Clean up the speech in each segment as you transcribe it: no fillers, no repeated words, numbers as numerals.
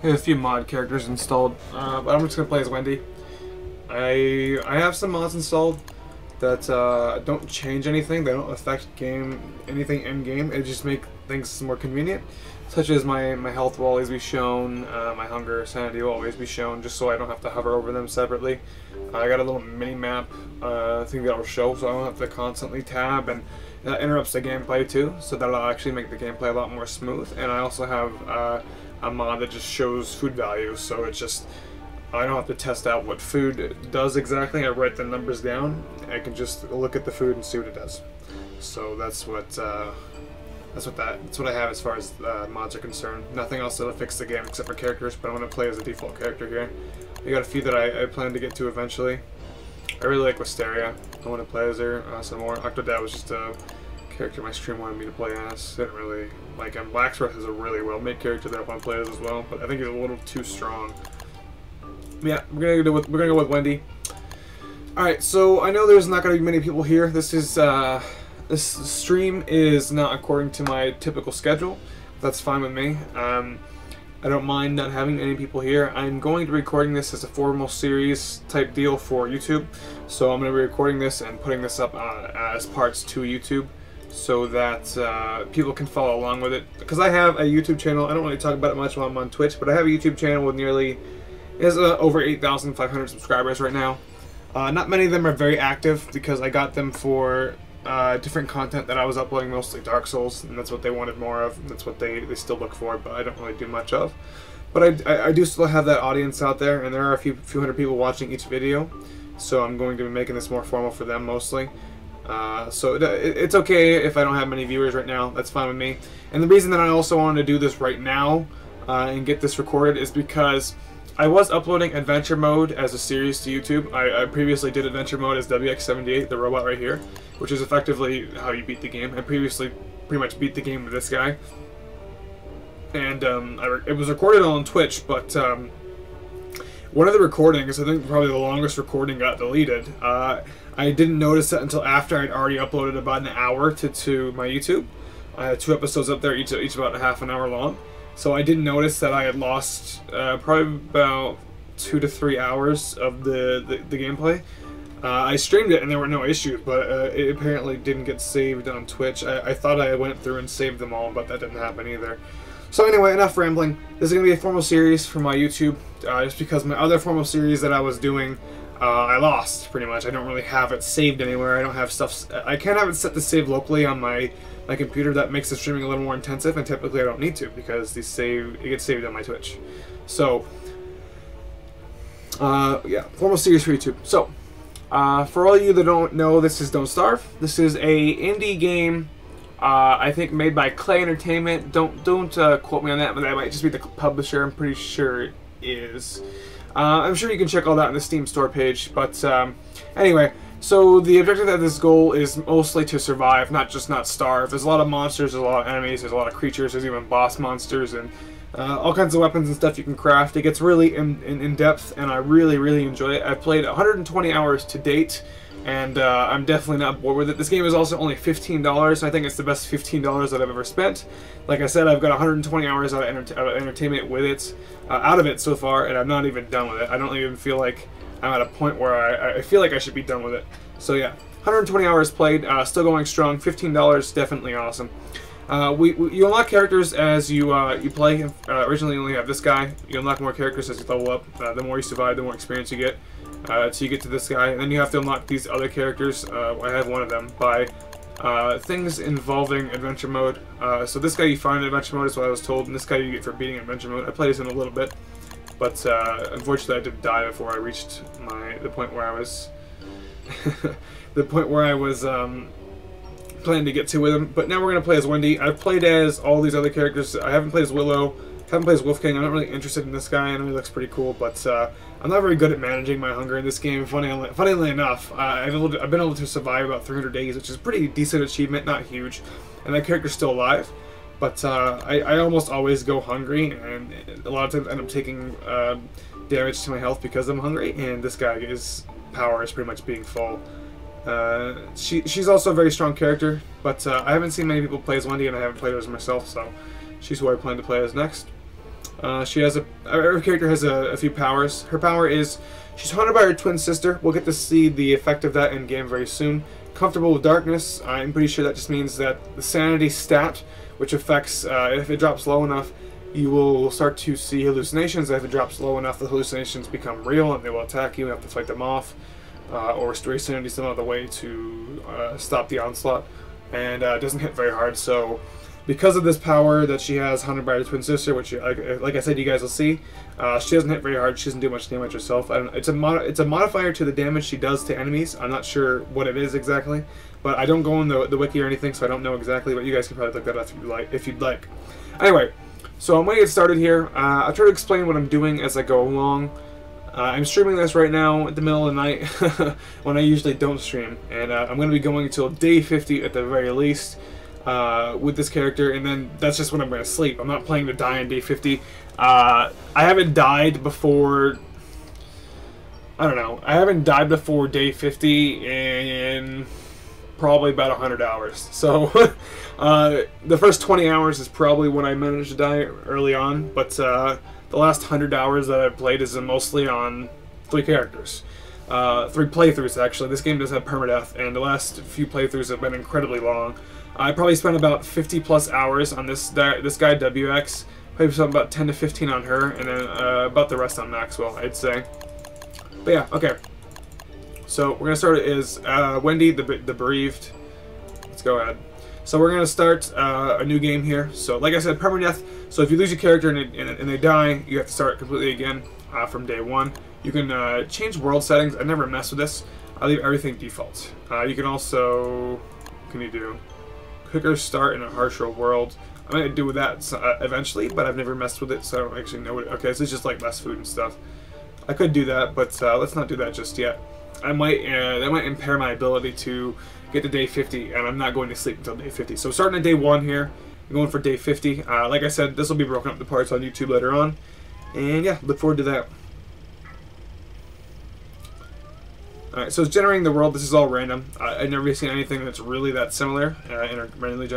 I have a few mod characters installed, but I'm just gonna play as Wendy. I have some mods installed that don't change anything. They don't affect anything in game. It just make things more convenient, such as my health will always be shown, my hunger, sanity will always be shown, just so I don't have to hover over them separately. I got a little mini map thing that will show, so I don't have to constantly tab, and that interrupts the gameplay too. So that'll actually make the gameplay a lot more smooth. And I also have a mod that just shows food values, so it's just I don't have to test out what food does exactly. I write the numbers down. I can just look at the food and see what it does. So that's what I have as far as mods are concerned. Nothing else that'll fix the game except for characters, but I'm gonna play as a default character here. We got a few that I plan to get to eventually. I really like Wisteria. I want to play as her some more. Octodad was just a character my stream wanted me to play as. Didn't really like him. Blacksworth is a really well-made character that I want to play as well, but I think he's a little too strong. Yeah, we're gonna go with Wendy. All right, so I know there's not gonna be many people here. This stream is not according to my typical schedule. That's fine with me. I don't mind not having any people here. I'm going to be recording this as a formal series type deal for YouTube, so I'm going to be recording this and putting this up as parts to YouTube, so that people can follow along with it. Because I have a YouTube channel. I don't really talk about it much while I'm on Twitch, but I have a YouTube channel with over 8,500 subscribers right now. Not many of them are very active because I got them for different content that I was uploading, mostly Dark Souls, and that's what they wanted more of, and that's what they still look for, but I don't really do much of. But I do still have that audience out there, and there are a few hundred people watching each video, so I'm going to be making this more formal for them mostly. So it's okay if I don't have many viewers right now. That's fine with me. And the reason that I also wanted to do this right now and get this recorded is because I was uploading Adventure Mode as a series to YouTube. I previously did Adventure Mode as WX78, the robot right here, which is effectively how you beat the game. I previously pretty much beat the game with this guy. And it was recorded on Twitch, but one of the recordings, I think probably the longest recording, got deleted. I didn't notice that until after I'd already uploaded about an hour to my YouTube. I had 2 episodes up there, each about half an hour long. So I didn't notice that I had lost probably about 2 to 3 hours of the gameplay. I streamed it and there were no issues, but it apparently didn't get saved on Twitch. I thought I went through and saved them all, but that didn't happen either. So anyway, enough rambling. This is going to be a formal series for my YouTube, just because my other formal series that I was doing, I lost, pretty much. I don't really have it saved anywhere. I don't have stuff... I can't have it set to save locally on my computer. That makes the streaming a little more intensive, and typically I don't need to, because it gets saved on my Twitch. So, yeah, formal series for YouTube. So, for all of you that don't know, this is Don't Starve. This is a indie game, I think made by Clay Entertainment. Don't quote me on that, but that might just be the publisher. I'm pretty sure it is. I'm sure you can check all that on the Steam store page, but anyway, so the objective of this goal is mostly to survive, not starve. There's a lot of monsters, there's a lot of enemies, there's a lot of creatures, there's even boss monsters, and all kinds of weapons and stuff you can craft. It gets really in depth, and I really enjoy it. I've played 120 hours to date, and I'm definitely not bored with it. This game is also only $15, so I think it's the best $15 that I've ever spent. Like I said, I've got 120 hours out of entertainment with it, out of it so far, and I'm not even done with it. I don't even feel like I'm at a point where I feel like I should be done with it. So yeah, 120 hours played, still going strong. $15, definitely awesome. You unlock characters as you play. Originally, you only have this guy. You unlock more characters as you level up. The more you survive, the more experience you get. Till you get to this guy, and then you have to unlock these other characters. I have one of them by things involving Adventure Mode. So this guy you find in Adventure Mode is what I was told, and this guy you get for beating Adventure Mode. I played this in a little bit, but unfortunately I did die before I reached the point where I was planning to get to with him. But now we're gonna play as Wendy. I've played as all these other characters. I haven't played as Willow. Haven't played as Wolfgang. I'm not really interested in this guy. I know he looks pretty cool, but I'm not very good at managing my hunger in this game. Funnily enough, I've been able to survive about 300 days, which is a pretty decent achievement, not huge. And that character's still alive, but I almost always go hungry, and a lot of times end up taking damage to my health because I'm hungry. And this guy's power is pretty much being full. She's also a very strong character, but I haven't seen many people play as Wendy, and I haven't played her as myself, so she's who I plan to play as next. She has every character has a few powers. Her power is she's haunted by her twin sister. We'll get to see the effect of that in game very soon. Comfortable with darkness. I'm pretty sure that just means that the sanity stat, which affects if it drops low enough, you will start to see hallucinations. If it drops low enough, the hallucinations become real and they will attack you. You have to fight them off, or restore sanity some other way to stop the onslaught. And it doesn't hit very hard, so because of this power that she has, haunted by her twin sister, which, like I said, you guys will see, she doesn't hit very hard. She doesn't do much damage herself. It's a modifier to the damage she does to enemies. I'm not sure what it is exactly, but I don't go in the wiki or anything, so I don't know exactly. But you guys can probably look that up if you'd like. Anyway, so I'm going to get started here. I'll try to explain what I'm doing as I go along. I'm streaming this right now at the middle of the night when I usually don't stream, and I'm going to be going until day 50 at the very least. With this character, and then that's just when I'm going to sleep. I'm not planning to die on day 50. I haven't died before, I don't know, I haven't died before day 50 in probably about 100 hours. So the first 20 hours is probably when I managed to die early on, but the last 100 hours that I've played is mostly on 3 characters. 3 playthroughs actually. This game does have permadeath, and the last few playthroughs have been incredibly long. I probably spent about 50 plus hours on this guy WX. Probably spent about 10 to 15 on her, and then about the rest on Maxwell, I'd say. But yeah, okay. So we're gonna start as Wendy, the bereaved. Let's go ahead. So we're gonna start a new game here. So like I said, permadeath. So if you lose your character and they die, you have to start completely again from day 1. You can change world settings. I never mess with this. I leave everything default. You can also, what can you do? Quicker start in a harsher world. I'm going to do that eventually, but I've never messed with it, so I don't actually know what okay, so it's just like less food and stuff. I could do that, but let's not do that just yet. That might impair my ability to get to day 50, and I'm not going to sleep until day 50. So starting at day 1 here, I'm going for day 50. Like I said, this will be broken up into parts on YouTube later on. And yeah, look forward to that. Alright, so it's generating the world. This is all random. I've never seen anything that's really that similar in a randomly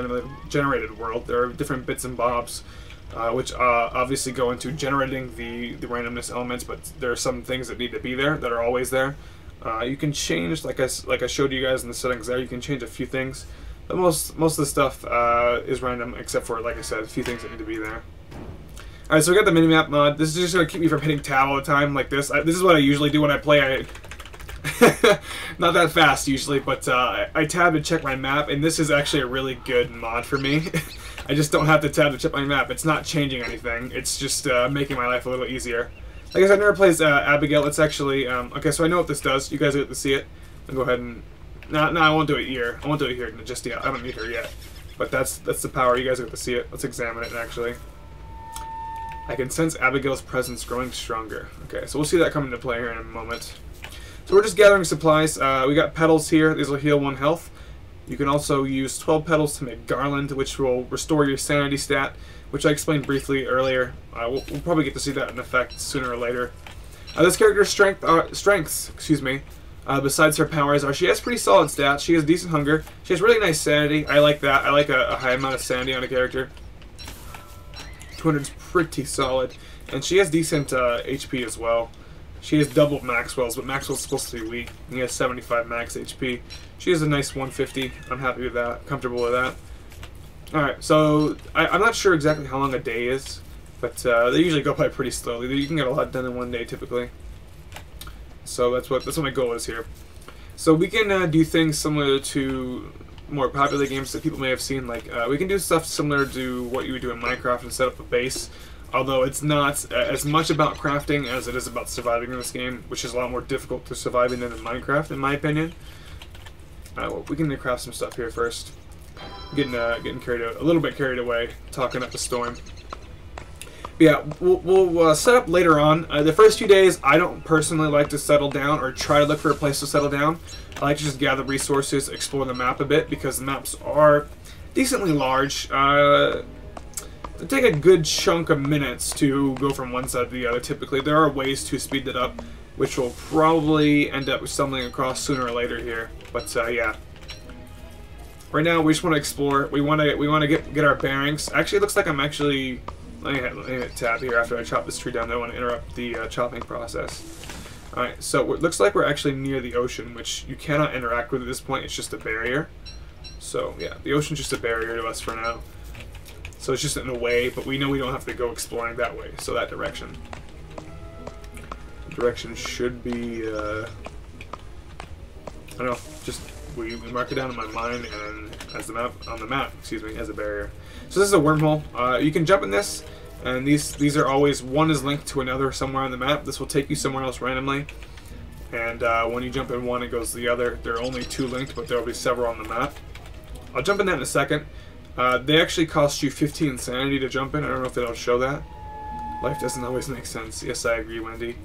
generated world. There are different bits and bobs, which obviously go into generating the randomness elements, but there are some things that need to be there that are always there. You can change, like I showed you guys in the settings there, you can change a few things. But most of the stuff is random, except for, like I said, a few things that need to be there. Alright, so we got the minimap mod. This is just going to keep me from hitting tab all the time like this. This is what I usually do when I play. Not that fast usually, but I tab to check my map, and this is actually a really good mod for me. I just don't have to tab to check my map. It's not changing anything. It's just making my life a little easier. Like I said, I never played Abigail. It's actually okay. So I know what this does. You guys get to see it. I'll go ahead and no, I won't do it here. I won't do it here just yet. I don't need her yet. But that's the power. You guys get to see it. Let's examine it actually. I can sense Abigail's presence growing stronger. Okay, so we'll see that come into play here in a moment. So we're just gathering supplies. We got petals here. These will heal 1 health. You can also use 12 petals to make garland, which will restore your sanity stat, which I explained briefly earlier. We'll probably get to see that in effect sooner or later. This character's strengths, besides her powers, she has pretty solid stats. She has decent hunger. She has really nice sanity. I like that. I like a high amount of sanity on a character. 200 is pretty solid. And she has decent HP as well. She has double Maxwell's, but Maxwell's supposed to be weak. He has 75 max HP. She has a nice 150. I'm happy with that. Comfortable with that. Alright, so I'm not sure exactly how long a day is, but they usually go by pretty slowly. You can get a lot done in 1 day typically. So that's what my goal is here. So we can do things similar to more popular games that people may have seen. Like we can do stuff similar to what you would do in Minecraft and set up a base. Although it's not as much about crafting as it is about surviving in this game, which is a lot more difficult to survive in than in Minecraft, in my opinion. Well, we can craft some stuff here first. Getting a little bit carried away, talking up the storm. But yeah, we'll set up later on. The first few days, I don't personally like to settle down or try to look for a place to settle down. I like to just gather resources, explore the map a bit, because the maps are decently large. It take a good chunk of minutes to go from one side to the other. Typically, there are ways to speed that up, which will probably end up stumbling across sooner or later here. But yeah, right now we just want to explore. We want to get our bearings. Actually, it looks like I'm let me hit tab here after I chop this tree down. I don't want to interrupt the chopping process. Alright, so it looks like we're actually near the ocean, which you cannot interact with at this point. It's just a barrier. So, yeah, the ocean's just a barrier to us for now. So it's just in a way, but we know we don't have to go exploring that way, so that direction. The direction should be, I don't know, just we mark it down in my mind and as the map, on the map, excuse me, as a barrier. So this is a wormhole. You can jump in this, and these are always, one is linked to another somewhere on the map. This will take you somewhere else randomly. And when you jump in one, it goes to the other. There are only 2 linked, but there will be several on the map. I'll jump in that in a second. They actually cost you 15 sanity to jump in. I don't know if that'll show that. Life doesn't always make sense. Yes, I agree, Wendy.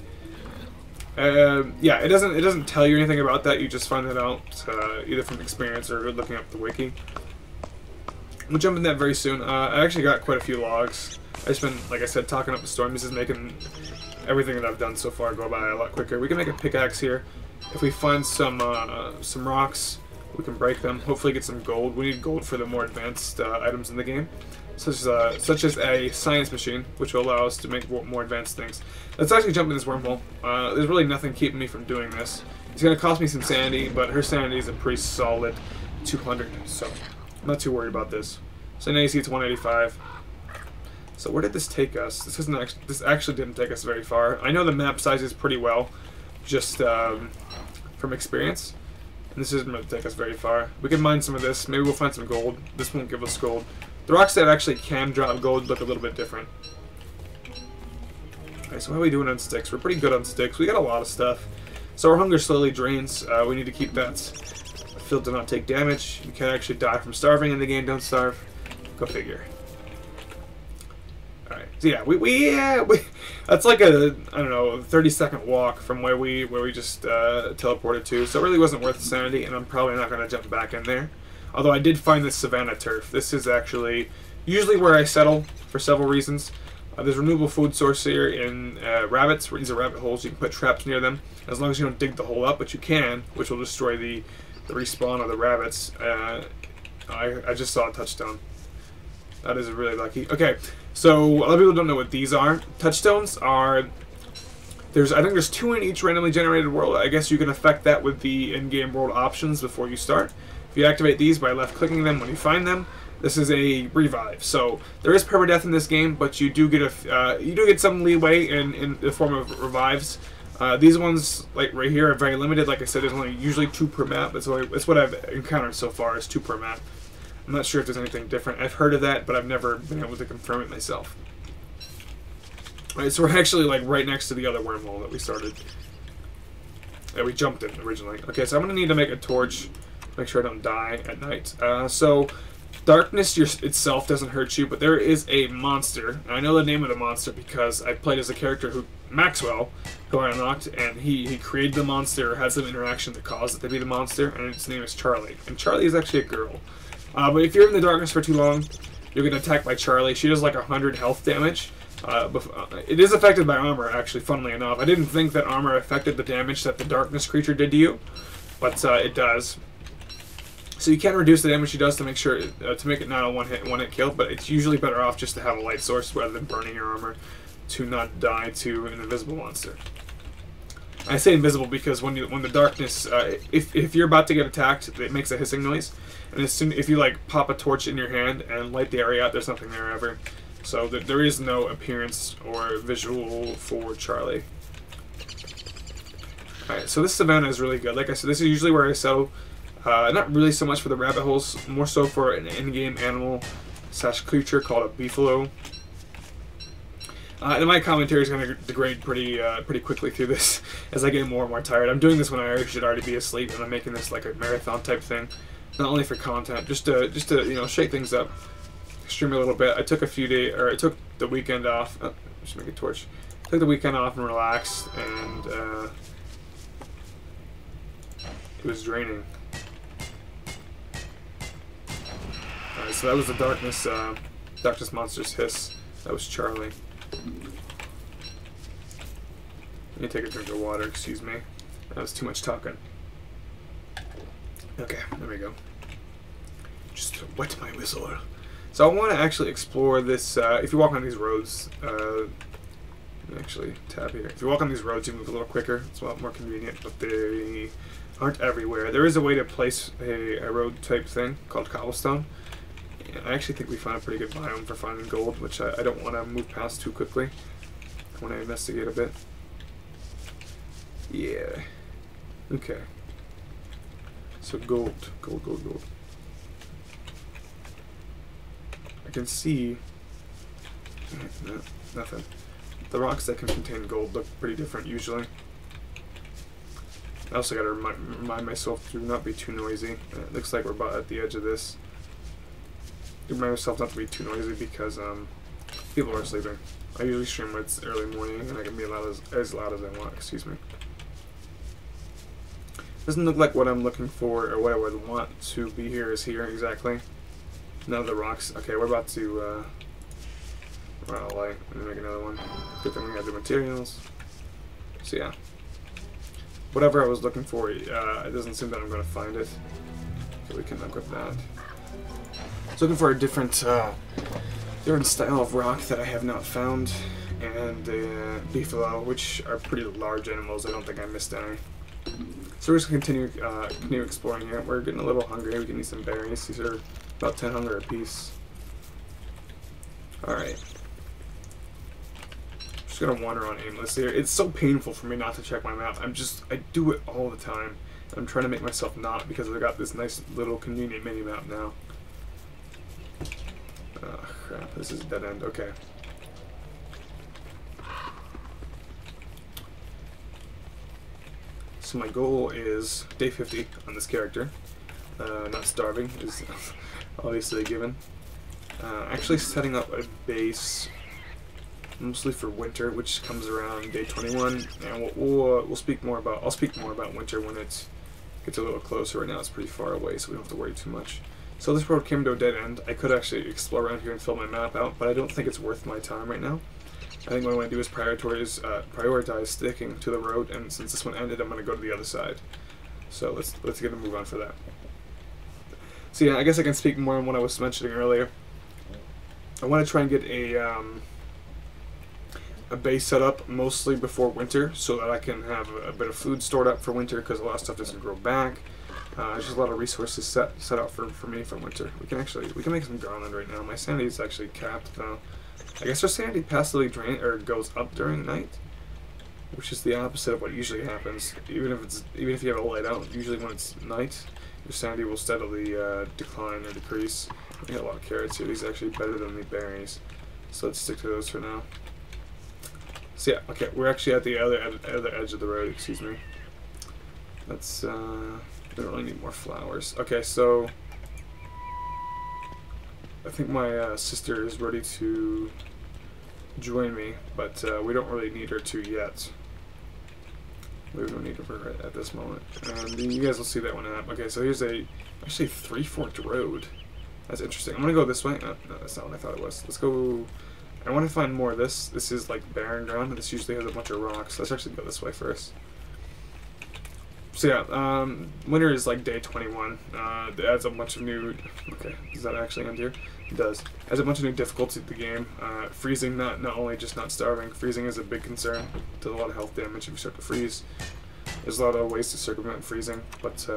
Yeah, it doesn't tell you anything about that. You just find that out either from experience or looking up the wiki. We'll jump in that very soon. I actually got quite a few logs. I just been, like I said, talking up the storm. This is making everything that I've done so far go by a lot quicker. We can make a pickaxe here. If we find some rocks, we can break them. Hopefully get some gold. We need gold for the more advanced items in the game, such as a science machine, which will allow us to make more advanced things. Let's actually jump in this wormhole. There's really nothing keeping me from doing this. It's going to cost me some sanity, but her sanity is a pretty solid 200, so I'm not too worried about this. So now you see it's 185. So where did this take us? This actually didn't take us very far. I know the map sizes pretty well, just from experience. And this isn't going to take us very far. We can mine some of this. Maybe we'll find some gold. This won't give us gold. The rocks that actually can drop gold look a little bit different. Alright, so how are we doing on sticks? We're pretty good on sticks. We got a lot of stuff. So our hunger slowly drains. We need to keep that filled to not take damage. You can't actually die from starving in the game. Don't starve. Go figure. Alright, so yeah, that's like a, I don't know, 30-second walk from where we just teleported to, so it really wasn't worth the sanity, and I'm probably not going to jump back in there. Although I did find this savanna turf. This is actually usually where I settle for several reasons. There's renewable food source here in rabbits. These are rabbit holes. You can put traps near them, as long as you don't dig the hole up, but you can, which will destroy the respawn of the rabbits. I just saw a touchstone. That is really lucky. Okay, so a lot of people don't know what these are. Touchstones are, I think there's 2 in each randomly generated world. I guess you can affect that with the in-game world options before you start. If you activate these by left-clicking them when you find them, this is a revive. So there is permadeath in this game, but you do get some leeway in the form of revives. These ones, like right here, are very limited. Like I said, there's only usually 2 per map. That's what I've encountered so far, is 2 per map. I'm not sure if there's anything different. I've heard of that, but I've never been able to confirm it myself. Alright, so we're actually like right next to the other wormhole that we started. That we jumped in originally. Okay, so I'm going to need to make a torch. Make sure I don't die at night. So, darkness itself doesn't hurt you, but there is a monster. I know the name of the monster because I played as a character Maxwell, who I unlocked, and he created the monster, or had some interaction that caused it to be the monster, and its name is Charlie. And Charlie is actually a girl. But if you're in the darkness for too long, you'll get attacked by Charlie. She does like 100 health damage. It is affected by armor, actually, funnily enough. I didn't think that armor affected the damage that the darkness creature did to you, but it does. So you can reduce the damage she does to make sure to make it not a one-hit kill, but it's usually better off just to have a light source rather than burning your armor to not die to an invisible monster. I say invisible because when the darkness, if you're about to get attacked, it makes a hissing noise, and if you like pop a torch in your hand and light the area out, there's nothing there ever. So there is no appearance or visual for Charlie. Alright, so this savanna is really good. Like I said, this is usually where I settle. Not really so much for the rabbit holes, more so for an in-game animal / creature called a beefalo. And my commentary is going to degrade pretty quickly through this as I get more and more tired. I'm doing this when I should already be asleep, and I'm making this like a marathon type thing, not only for content, just to you know, shake things up, stream a little bit. I took I took the weekend off. Oh, just make a torch. Took the weekend off and relaxed, and it was draining. Alright, so that was the darkness monster's hiss. That was Charlie. Let me take a drink of water, excuse me. That was too much talking. Okay, there we go. Just wet my whistle. So I want to actually explore this. If you walk on these roads, actually tab here. If you walk on these roads, you move a little quicker. It's a lot more convenient, but they aren't everywhere. There is a way to place a road type thing called cobblestone. And I actually think we found a pretty good biome for finding gold, which I don't want to move past too quickly. I want to investigate a bit. Yeah. Okay. So gold. I can see... No, nothing. The rocks that can contain gold look pretty different usually. I also gotta remind myself to not be too noisy. It looks like we're about at the edge of this. Remind myself not to be too noisy because people are sleeping. I usually stream when it's early morning and I can be as loud as I want, excuse me. Doesn't look like what I'm looking for or what I would want to be here is here exactly. None of the rocks. Okay, we're about to run out of light. Let me make another one. Good thing we have the materials. So yeah. Whatever I was looking for, it doesn't seem that I'm going to find it. Okay, we can equip that. I was looking for a different style of rock that I have not found. And beefalo, which are pretty large animals. I don't think I missed any. So we're just going to continue exploring here. We're getting a little hungry. We can eat some berries. These are about 10 hunger apiece. Alright. Just going to wander on aimlessly here. It's so painful for me not to check my map. I do it all the time. I'm trying to make myself not because I got this nice little convenient mini map now. Oh crap, this is a dead end. Okay. So my goal is day 50 on this character. Not starving is obviously a given. Actually setting up a base mostly for winter, which comes around day 21, and we'll speak more about. I'll speak more about winter when it gets a little closer. Right now it's pretty far away, so we don't have to worry too much. So this road came to a dead end. I could actually explore around here and fill my map out, but I don't think it's worth my time right now. I think what I want to do is prioritize sticking to the road, and since this one ended, I'm going to go to the other side. So let's get a move on for that. So yeah, I guess I can speak more on what I was mentioning earlier. I want to try and get a base set up mostly before winter, so that I can have a bit of food stored up for winter, because a lot of stuff doesn't grow back. There's just a lot of resources set out for me for winter. We can make some garland right now. My sanity is actually capped though. I guess our sanity passively goes up during night, which is the opposite of what usually happens. Even if you have a light out, usually when it's night, your sanity will steadily decline or decrease. We got a lot of carrots here. These are actually better than the berries, so let's stick to those for now. So yeah, okay, we're actually at the other edge of the road. Excuse me. Let's. We don't really need more flowers. Okay, so I think my sister is ready to join me, but we don't really need her to yet. We don't need her at this moment. And you guys will see that when I okay, so here's actually 3-forked road. That's interesting. I'm gonna go this way. No, that's not what I thought it was. Let's go. I want to find more of this. This is like barren ground. This usually has a bunch of rocks. Let's actually go this way first. So yeah, winter is like day 21. It adds a bunch of new. Okay, does that actually end here? It does. Adds a bunch of new difficulty to the game. Freezing, not only just not starving. Freezing is a big concern. Does a lot of health damage if you start to freeze. There's a lot of ways to circumvent freezing, but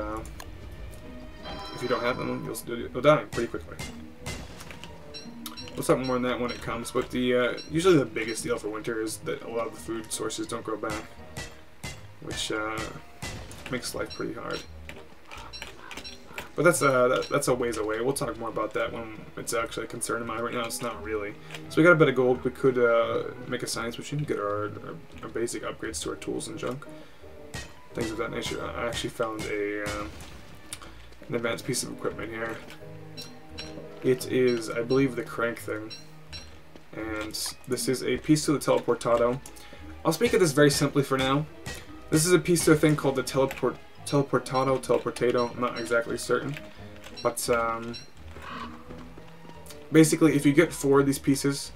if you don't have them, you'll die pretty quickly. We'll talk more on that when it comes. But usually the biggest deal for winter is that a lot of the food sources don't grow back, which makes life pretty hard. But that's a ways away. We'll talk more about that when it's actually a concern of mine. Right now, it's not really. So we got a bit of gold. We could make a science machine, get our basic upgrades to our tools and junk, things of that nature. I actually found an advanced piece of equipment here. It is, I believe, the crank thing, and this is a piece to the teleportado. I'll speak of this very simply for now. This is a piece to a thing called the teleportado. I'm not exactly certain, but basically, if you get 4 of these pieces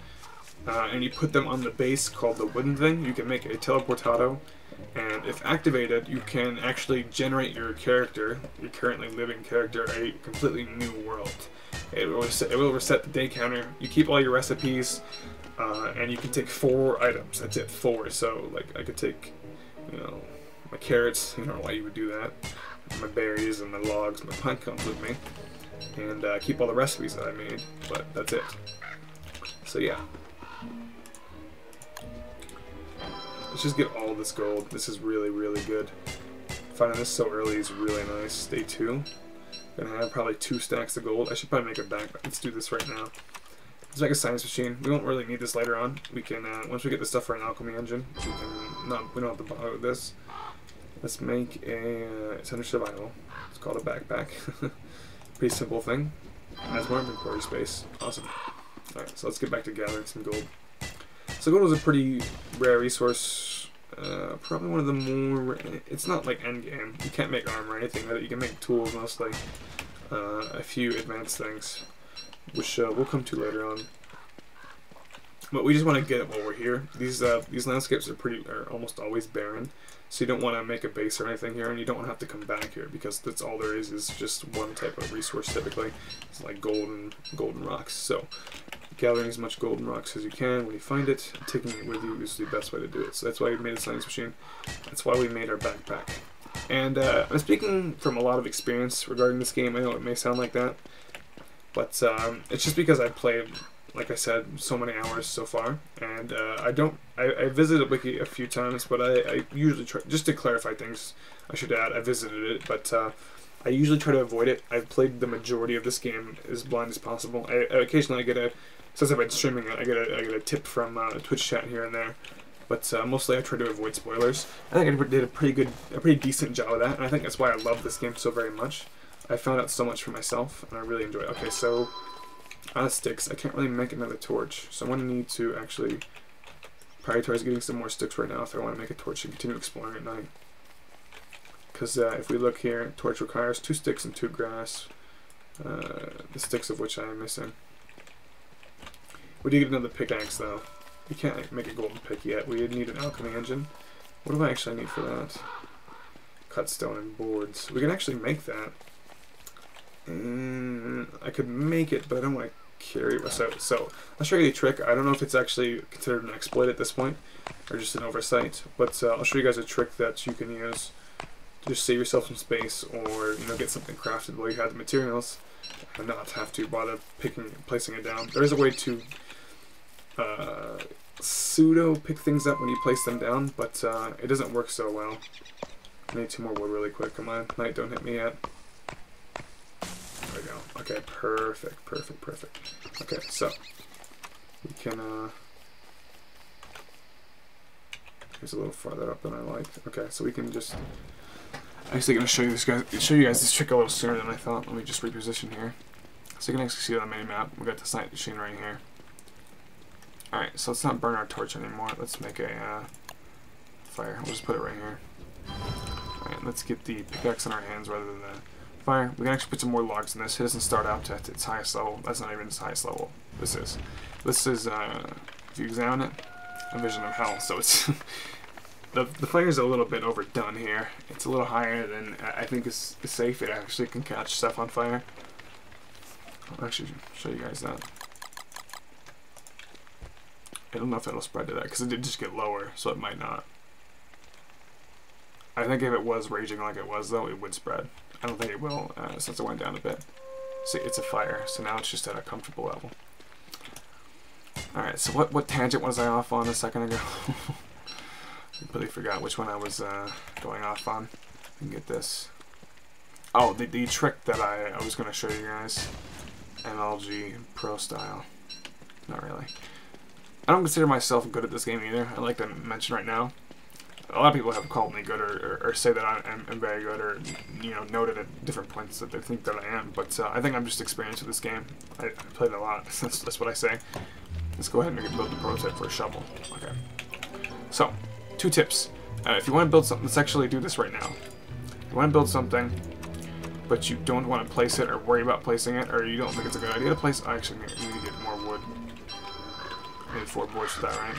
and you put them on the base called the wooden thing, you can make a teleportado. And if activated, you can actually generate your character, your currently living character, a completely new world. It will reset the day counter. You keep all your recipes, and you can take 4 items. That's it, 4. So like I could take, you know, my carrots. You don't know why you would do that. My berries and my logs, my pine cones with me, and keep all the recipes that I made. But that's it. So yeah. Let's just get all this gold. This is really, really good. Finding this so early is really nice. Day 2. Gonna have probably 2 stacks of gold. I should probably make a back. Let's do this right now. Let's make a science machine. We won't really need this later on. We can once we get the stuff for an alchemy engine. We don't have to bother with this. Let's make a. It's under survival. It's called a backpack. Pretty simple thing. Has more inventory space. Awesome. All right, so let's get back to gathering some gold. So gold is a pretty rare resource. Probably one of the more. It's not like end game. You can't make armor or anything with it. You can make tools mostly. A few advanced things, which we'll come to later on. But we just want to get it while we're here. These landscapes are almost always barren, so you don't want to make a base or anything here, and you don't want to have to come back here because that's all there is just one type of resource typically. It's like golden rocks. So gathering as much golden rocks as you can when you find it, and taking it with you is the best way to do it. So that's why we made a science machine. That's why we made our backpack. And I'm speaking from a lot of experience regarding this game. I know it may sound like that, but it's just because I've played, like I said, so many hours so far, and I visited Wiki a few times, but I usually try, just to clarify things, I should add, I visited it, but I usually try to avoid it. I've played the majority of this game as blind as possible. Occasionally I get a, since I've been streaming it, I get a tip from Twitch chat here and there, but mostly I try to avoid spoilers. I think I did a pretty decent job of that, and I think that's why I love this game so very much. I found out so much for myself, and I really enjoy it. Okay, so out of sticks, I can't really make another torch, so I'm going to need to actually prioritize getting some more sticks right now if I want to make a torch and continue exploring at night. Because if we look here, torch requires 2 sticks and 2 grass, the sticks of which I am missing. We did get another pickaxe though. We can't make a golden pick yet. We need an alchemy engine. What do I actually need for that? Cut stone and boards. We can actually make that. I could make it, but I don't want to carry it. So I'll show you the trick. I don't know if it's actually considered an exploit at this point, or just an oversight. But I'll show you guys a trick that you can use to just save yourself some space, or get something crafted while you have the materials, and not have to bother placing it down. There is a way to pseudo pick things up when you place them down, but it doesn't work so well. I need 2 more wood really quick. Come on, night, don't hit me yet. There we go. Okay, perfect. Okay, so we can here's a little farther up than I like. Okay, so we can just actually gonna show you guys this trick a little sooner than I thought. Let me just reposition here. So you can actually see it on the mini map. We got the science machine right here. Alright, so let's not burn our torch anymore. Let's make a fire. We'll just put it right here. Alright, let's get the pickaxe in our hands rather than the fire. We can actually put some more logs in this. It doesn't start out at its highest level. That's not even its highest level. This is, if you examine it, a vision of hell. So it's the fire's a little bit overdone here. It's a little higher than I think is safe. It actually can catch stuff on fire. I'll actually show you guys that. I don't know if it'll spread to that because it did just get lower, so it might not. I think if it was raging like it was, though, it would spread. I don't think it will, since it went down a bit. See, it's a fire, so now it's just at a comfortable level. Alright, so what tangent was I off on a second ago? I completely forgot which one I was going off on. I can get this. Oh, the trick that I was going to show you guys. MLG Pro style. Not really. I don't consider myself good at this game either. I'd like to mention right now. A lot of people have called me good or say that I'm very good, or noted at different points that they think that I am. But I think I'm just experienced with this game. I played it a lot. That's what I say. Let's go ahead and build the prototype for a shovel. Okay. So, 2 tips. If you want to build something, let's actually do this right now. If you want to build something, but you don't want to place it or worry about placing it, or you don't think it's a good idea to place, I actually need to get more wood. I need 4 boards for that, right?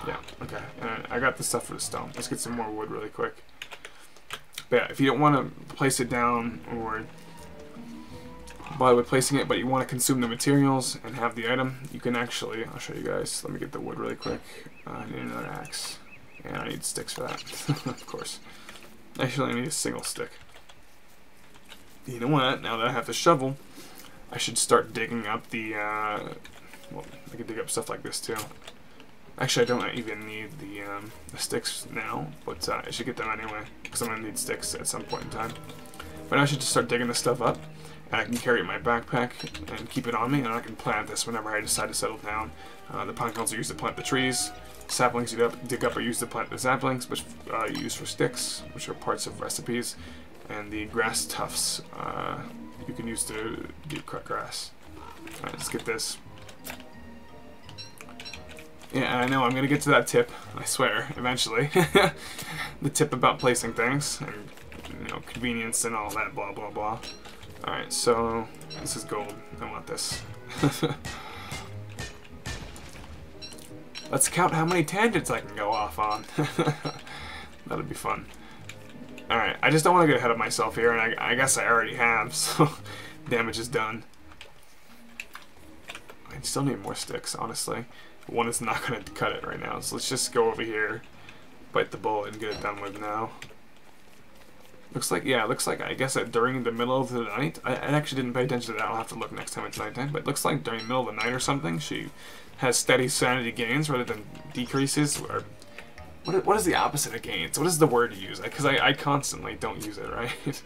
Yeah, okay. And I got the stuff for the stone. Let's get some more wood really quick. But yeah, if you don't want to place it down or by placing it, but you want to consume the materials and have the item, you can actually, I'll show you guys, let me get the wood really quick. I need another axe, and I need sticks for that, of course. Actually, I need a single stick. You know what, now that I have the shovel, I should start digging up the, well, I can dig up stuff like this too. Actually, I don't even need the sticks now, but I should get them anyway, because I'm going to need sticks at some point in time. But now I should just start digging this stuff up, and I can carry it in my backpack and keep it on me, and I can plant this whenever I decide to settle down. The pine cones are used to plant the trees, saplings you dig up are used to plant the saplings, which you use for sticks, which are parts of recipes, and the grass tufts you can use to cut grass. Alright, let's get this. Yeah, I know, I'm gonna get to that tip, I swear, eventually. The tip about placing things, and, you know, convenience and all that, blah, blah, blah. Alright, so, this is gold. I want this. Let's count how many tangents I can go off on. That'll be fun. Alright, I just don't want to get ahead of myself here, and I guess I already have, so damage is done. I still need more sticks, honestly. One is not going to cut it right now, so let's just go over here, bite the bullet, and get it done with now. Looks like, yeah, looks like, I guess that during the middle of the night, I actually didn't pay attention to that, I'll have to look next time it's nighttime, but it looks like during the middle of the night or something, she has steady sanity gains rather than decreases, or what is the opposite of gains? What is the word to use? Because I constantly don't use it, right?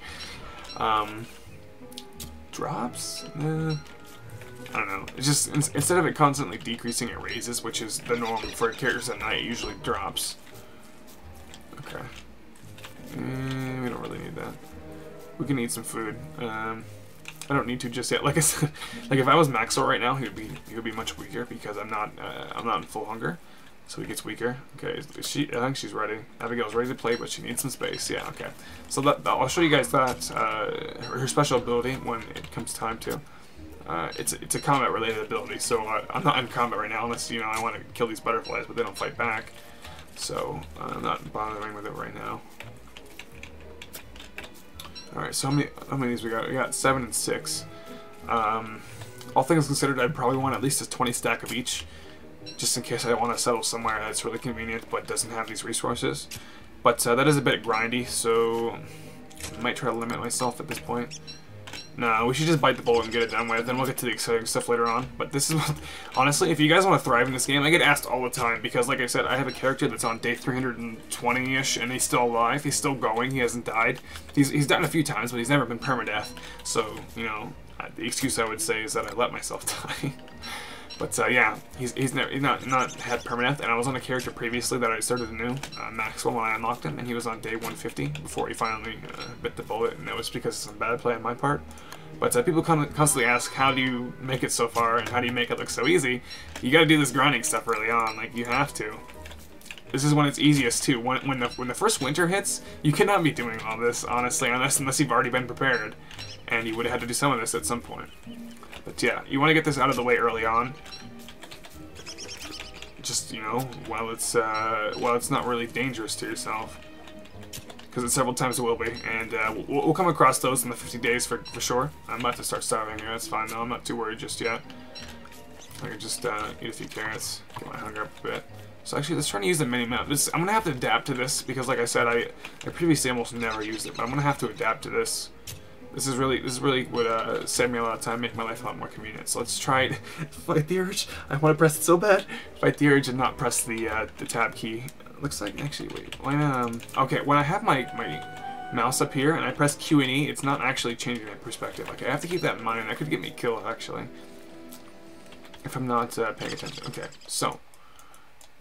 Drops? I don't know. It's just, instead of it constantly decreasing, it raises, which is the norm for characters at night. It usually drops. Okay. We don't really need that. We can eat some food. I don't need to just yet. Like I said, like if I was Maxwell right now, he would be much weaker because I'm not in full hunger, so he gets weaker. Okay, I think she's ready. Abigail's ready to play, but she needs some space. Yeah, okay. So I'll show you guys that her special ability when it comes time to. It's a combat related ability, so I'm not in combat right now unless, you know, I want to kill these butterflies, but they don't fight back. So I'm not bothering with it right now. Alright, so how many of these we got? We got 7 and 6. All things considered, I'd probably want at least a 20 stack of each, just in case I want to settle somewhere that's really convenient but doesn't have these resources. But that is a bit grindy, so I might try to limit myself at this point. No, we should just bite the bullet and get it done with, and we'll get to the exciting stuff later on. But this is, honestly, if you guys want to thrive in this game, I get asked all the time, because like I said, I have a character that's on day 320-ish, and he's still alive, he's still going, he hasn't died. He's died a few times, but he's never been permadeath, so, you know, the excuse I would say is that I let myself die. But yeah, he's not had permadeath, and I was on a character previously that I started anew, Maxwell, when I unlocked him, and he was on day 150 before he finally bit the bullet, and that was because of some bad play on my part. But people constantly ask, how do you make it so far, and how do you make it look so easy? You gotta do this grinding stuff early on, like, you have to. This is when it's easiest too. When the first winter hits, you cannot be doing all this, honestly, unless you've already been prepared, and you would have had to do some of this at some point. But yeah, you want to get this out of the way early on. Just, you know, while it's not really dangerous to yourself, because several times it will be, and we'll come across those in the 50 days for sure. I'm about to start starving here. That's fine though. I'm not too worried just yet. I can just eat a few carrots, get my hunger up a bit. So actually, let's try to use the mini map. I'm gonna have to adapt to this because, like I said, I previously almost never used it, but I'm gonna have to adapt to this. This is really would save me a lot of time, make my life a lot more convenient. So let's try it. Fight the urge. I want to press it so bad. Fight the urge and not press the tab key. Looks like, actually, wait. Okay, when I have my mouse up here and I press Q and E, it's not actually changing my perspective. Like, I have to keep that in mind. That could get me killed, actually, if I'm not paying attention. Okay, so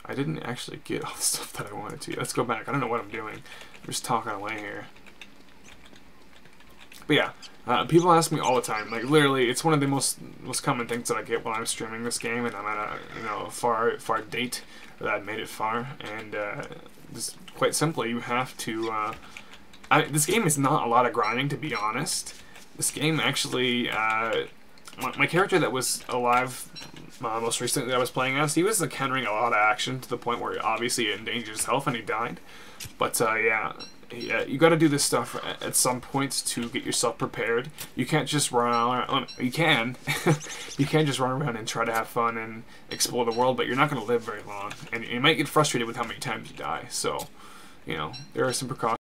I didn't actually get all the stuff that I wanted to. Let's go back. I don't know what I'm doing. I'm just talking away here. But yeah, people ask me all the time, like literally, it's one of the most common things that I get when I'm streaming this game, and I'm at a far date that I've made it far, and just quite simply, you have to. This game is not a lot of grinding, to be honest. This game actually, my character that was alive most recently that I was playing as, he was encountering a lot of action to the point where obviously it endangered his health and he died. But yeah. yeah, you got to do this stuff at some points to get yourself prepared. You can't just run around. You can, you can just run around and try to have fun and explore the world, but you're not going to live very long, and you might get frustrated with how many times you die. So, you know, there are some precautions.